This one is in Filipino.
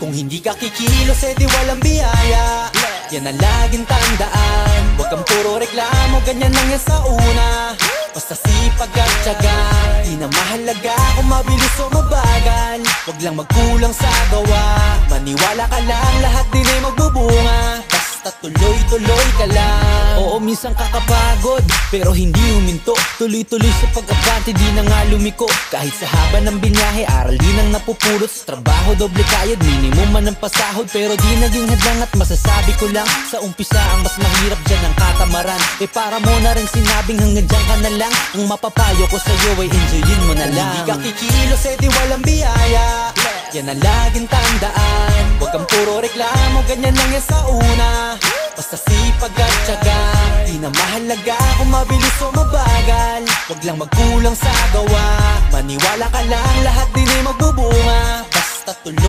Kung hindi ka kikilos, di walang biyaya. Yan ang laging tandaan. Huwag kang puro reklamo, ganyan lang yan sa una. Basta sipag at tiyaga, di na mahalaga kung mabilis o mabagal. Huwag lang magkulang sa gawa, maniwala ka lang, lahat din ay magbubunga. Basta tuloy-tuloy ka lang. Oo, minsan kakapagod, pero hindi huminto. Tuloy-tuloy sa pag-abante, di na nga lumiko. Kahit sa haba ng binyahe, aral din ang napupulot. Sa trabaho, doble kayod, minimum man ang pasahod. Pero di naging hadlang at masasabi ko lang, sa umpisa ang mas mahirap dyan ang katamaran. Para mo na rin sinabing hanggang dyan ka na lang. Ang mapapayo ko sa'yo ay enjoyin mo na lang. Hindi ka kikilos, di walang biyaya. Yan ang laging tandaan. Huwag kang puro reklamo, ganyan lang yan sa una. Basta sipag at tiyaga, di na mahalaga kung mabilis o mabagal. Huwag lang magkulang sa gawa, maniwala ka lang, lahat din ay magbubunga. Basta tuloy.